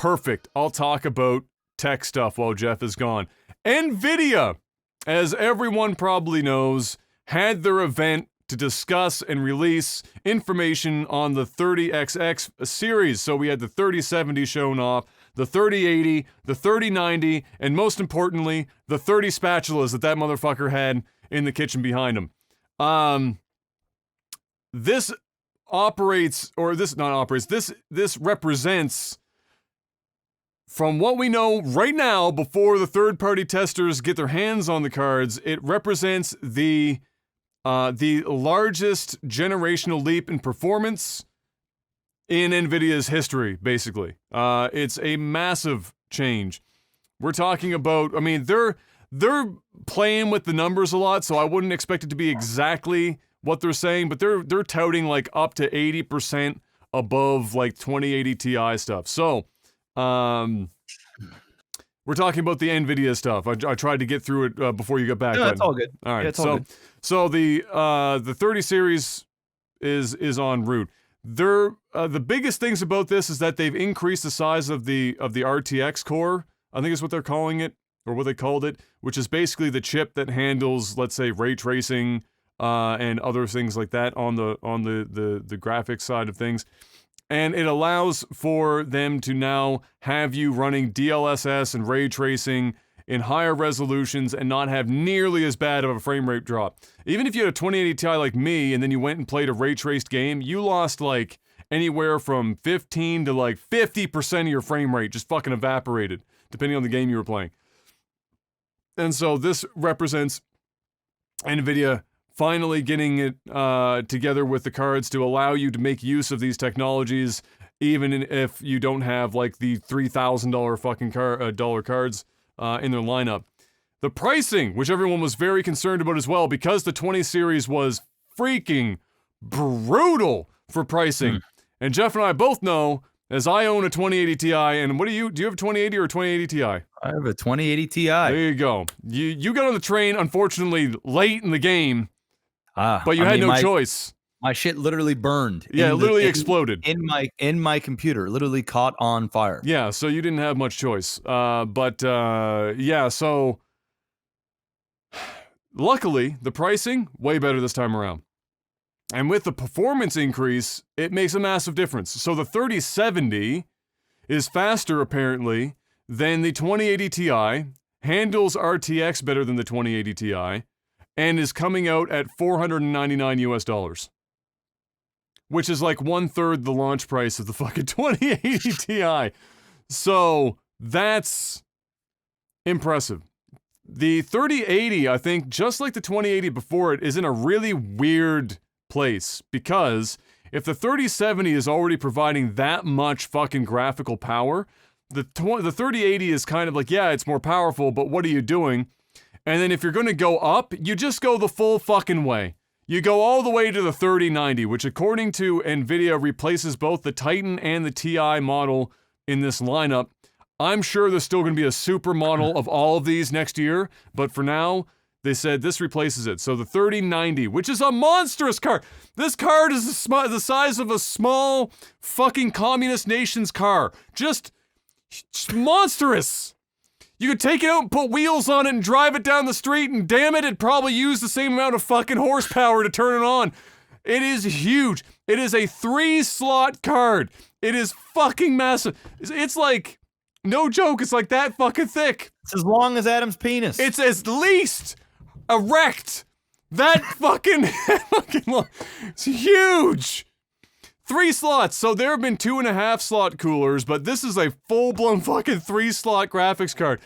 perfect. I'll talk about tech stuff while Jeff is gone. NVIDIA, as everyone probably knows, had their event to discuss and release information on the 30XX series. So we had the 3070 shown off, the 3080, the 3090, and most importantly, the 30 spatulas that motherfucker had in the kitchen behind him. This represents, from what we know right now, before the third-party testers get their hands on the cards, it represents the largest generational leap in performance in NVIDIA's history, basically. It's a massive change. We're talking about, I mean, they're playing with the numbers a lot, so I wouldn't expect it to be exactly what they're saying, but they're touting like up to 80% above like 2080 Ti stuff. So, we're talking about the NVIDIA stuff. I tried to get through it before you got back. No, that's all good. All right, yeah, all good. So the 30 series is en route. The biggest things about this is that they've increased the size of the RTX core. I think is what they're calling it, or what they called it, which is basically the chip that handles, let's say, ray tracing and other things like that on the graphics side of things. And it allows for them to now have you running DLSS and ray tracing in higher resolutions and not have nearly as bad of a frame rate drop. Even if you had a 2080 Ti like me and then you went and played a ray traced game, you lost like anywhere from 15 to like 50% of your frame rate just fucking evaporated, depending on the game you were playing. And so this represents NVIDIA finally getting it together with the cards to allow you to make use of these technologies, even if you don't have like the $3,000 fucking dollar cards in their lineup. The pricing, which everyone was very concerned about as well, because the 20 series was freaking brutal for pricing. And Jeff and I both know, as I own a 2080 Ti, and what do you have a 2080 or a 2080 Ti? I have a 2080 Ti. There you go. You got on the train, unfortunately, late in the game, but you had no choice. My shit literally burned. Yeah, it literally exploded. In my computer, literally caught on fire. Yeah, so you didn't have much choice. Yeah, so luckily, the pricing, way better this time around. And with the performance increase, it makes a massive difference. So the 3070 is faster, apparently, than the 2080 Ti, handles RTX better than the 2080 Ti, and is coming out at $499 US, which is like 1/3 the launch price of the fucking 2080 Ti. So that's impressive. The 3080, I think, just like the 2080 before it, is in a really weird place, because if the 3070 is already providing that much fucking graphical power, the 3080 is kind of like, yeah, it's more powerful, but what are you doing? And then if you're going to go up, you just go the full fucking way. You go all the way to the 3090, which according to NVIDIA replaces both the Titan and the Ti model in this lineup. I'm sure there's still going to be a super model of all of these next year, but for now, they said this replaces it. So the 3090, which is a monstrous card. This card is the size of a small fucking communist nation's car. Just monstrous. You could take it out and put wheels on it and drive it down the street, and damn it, it'd probably use the same amount of fucking horsepower to turn it on. It is huge. It is a 3-slot card. It is fucking massive. It's like, no joke, it's like that fucking thick. It's as long as Adam's penis. It's at least erect. That fucking long. It's huge. 3 slots. So there have been 2.5 slot coolers, but this is a full-blown fucking 3-slot graphics card.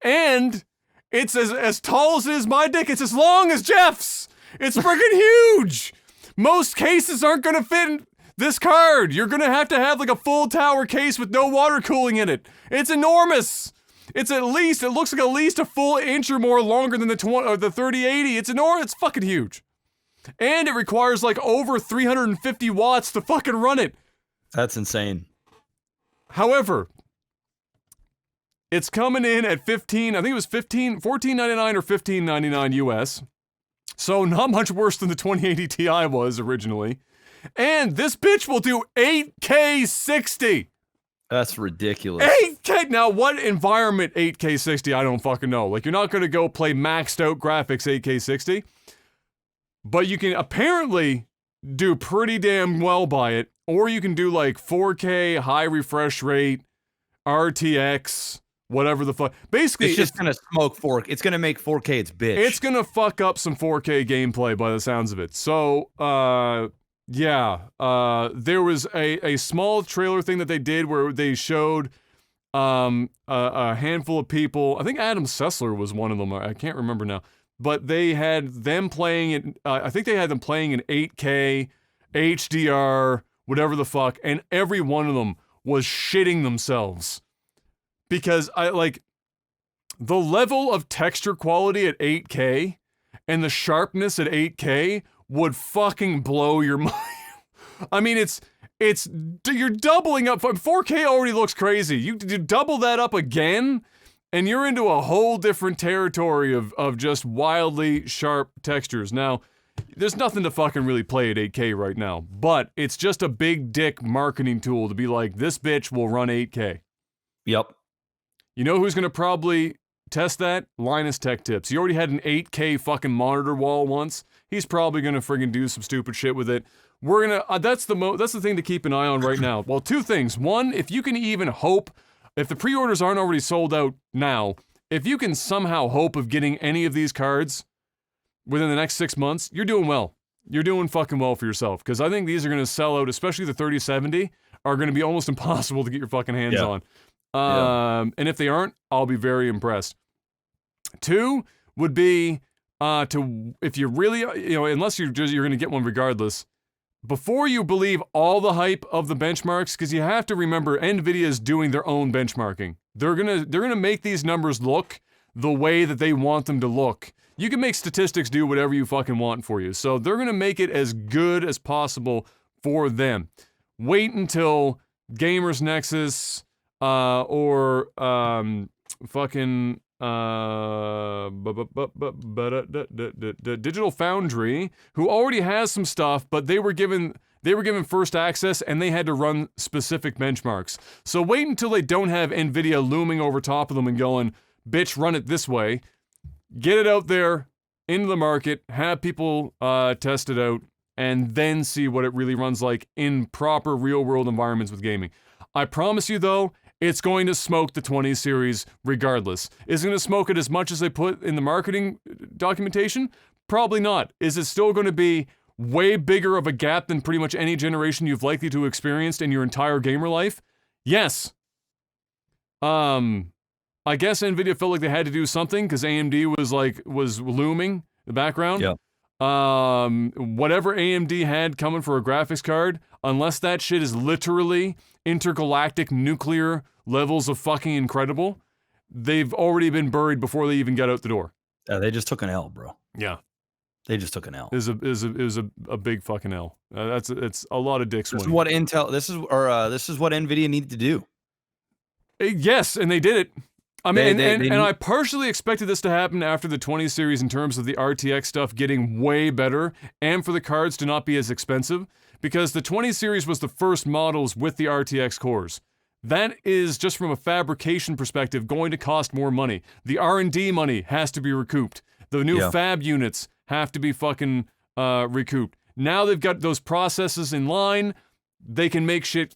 And it's as tall as it is my dick. It's as long as Jeff's. It's freaking huge. Most cases aren't going to fit in this card. You're going to have like a full tower case with no water cooling in it. It's enormous. It looks like at least a full inch or more longer than the 3080. It's enormous. It's fucking huge. And it requires like over 350 watts to fucking run it. That's insane. However, it's coming in at $14.99 or $15.99 US. So not much worse than the 2080 Ti was originally. And this bitch will do 8K 60. That's ridiculous. 8K. Now, what environment 8K 60? I don't fucking know. Like, you're not going to go play maxed out graphics 8K 60, but you can apparently do pretty damn well by it, or you can do like 4K high refresh rate, RTX, whatever the fuck. Basically, it's just gonna smoke 4K. It's gonna make 4K its bitch. It's gonna fuck up some 4K gameplay by the sounds of it. So, yeah, there was a small trailer thing that they did where they showed a handful of people. I think Adam Sessler was one of them. I can't remember now. But they had them playing it. I think they had them playing in 8K, HDR, whatever the fuck, and every one of them was shitting themselves because the level of texture quality at 8K and the sharpness at 8K would fucking blow your mind. I mean, you're doubling up. 4K already looks crazy. You double that up again, and you're into a whole different territory of just wildly sharp textures. Now, there's nothing to fucking really play at 8K right now, but it's just a big dick marketing tool to be like, this bitch will run 8K. Yep. You know who's gonna probably test that? Linus Tech Tips. He already had an 8K fucking monitor wall once. He's probably gonna friggin' do some stupid shit with it. We're gonna, that's the thing to keep an eye on right now. Well, two things. One, if you can even hope, if the pre-orders aren't already sold out now, if you can somehow hope of getting any of these cards within the next 6 months, you're doing well. You're doing fucking well for yourself. Because I think these are going to sell out, especially the 3070, are going to be almost impossible to get your fucking hands on. And if they aren't, I'll be very impressed. Two would be if you really, unless you're going to get one regardless, before you believe all the hype of the benchmarks, because you have to remember NVIDIA is doing their own benchmarking. They're gonna make these numbers look the way that they want them to look. You can make statistics do whatever you fucking want for you. So they're gonna make it as good as possible for them. Wait until Gamers Nexus or fucking Digital Foundry, who already has some stuff, but they were given first access and they had to run specific benchmarks. So wait until they don't have NVIDIA looming over top of them and going, bitch, run it this way. Get it out there into the market, have people test it out, and then see what it really runs like in proper real-world environments with gaming. I promise you, though, it's going to smoke the 20 series regardless. Is it going to smoke it as much as they put in the marketing documentation? Probably not. Is it still going to be way bigger of a gap than pretty much any generation you've likely to have experienced in your entire gamer life? Yes. I guess NVIDIA felt like they had to do something because AMD was looming in the background. Yeah. Whatever AMD had coming for a graphics card, unless that shit is literally intergalactic nuclear levels of fucking incredible, they've already been buried before they even got out the door. They just took an L, bro. Yeah. They just took an L. It was a big fucking L. It's a lot of dicks This is winning. what this is what NVIDIA needed to do. Yes, and they did it. I mean, and I partially expected this to happen after the 20 series in terms of the RTX stuff getting way better and for the cards to not be as expensive, because the 20 series was the first models with the RTX cores. That is, just from a fabrication perspective, going to cost more money. The R&D money has to be recouped. The new fab units have to be fucking recouped. Now they've got those processes in line, they can make shit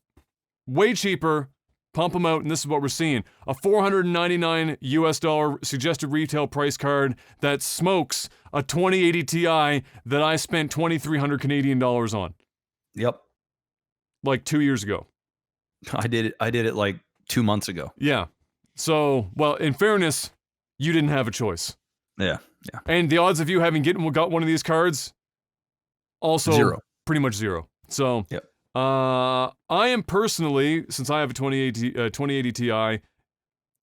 way cheaper, pump them out, and this is what we're seeing. A $499 US suggested retail price card that smokes a 2080 Ti that I spent 2,300 Canadian dollars on. Yep. Like 2 years ago. I did it like 2 months ago. Yeah. So, well, in fairness, you didn't have a choice. Yeah. And the odds of you having got one of these cards, also zero. Pretty much zero. So, yep. I am personally, since I have a 2080 Ti,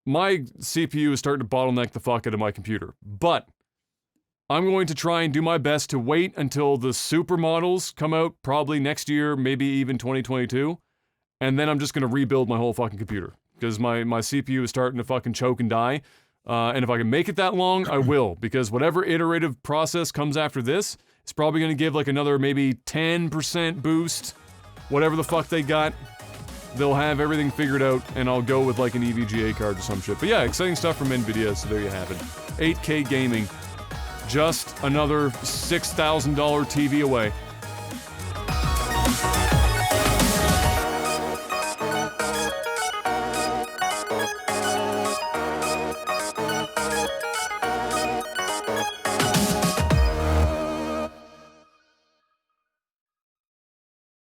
my CPU is starting to bottleneck the fuck out of my computer. But I'm going to try and do my best to wait until the super models come out, probably next year, maybe even 2022. And then I'm just going to rebuild my whole fucking computer. Because my CPU is starting to fucking choke and die. And if I can make it that long, I will. Because whatever iterative process comes after this, it's probably going to give like another maybe 10% boost. Whatever the fuck they got. they'll have everything figured out, and I'll go with like an EVGA card or some shit. But yeah, exciting stuff from NVIDIA, so there you have it. 8K gaming, just another $6,000 TV away.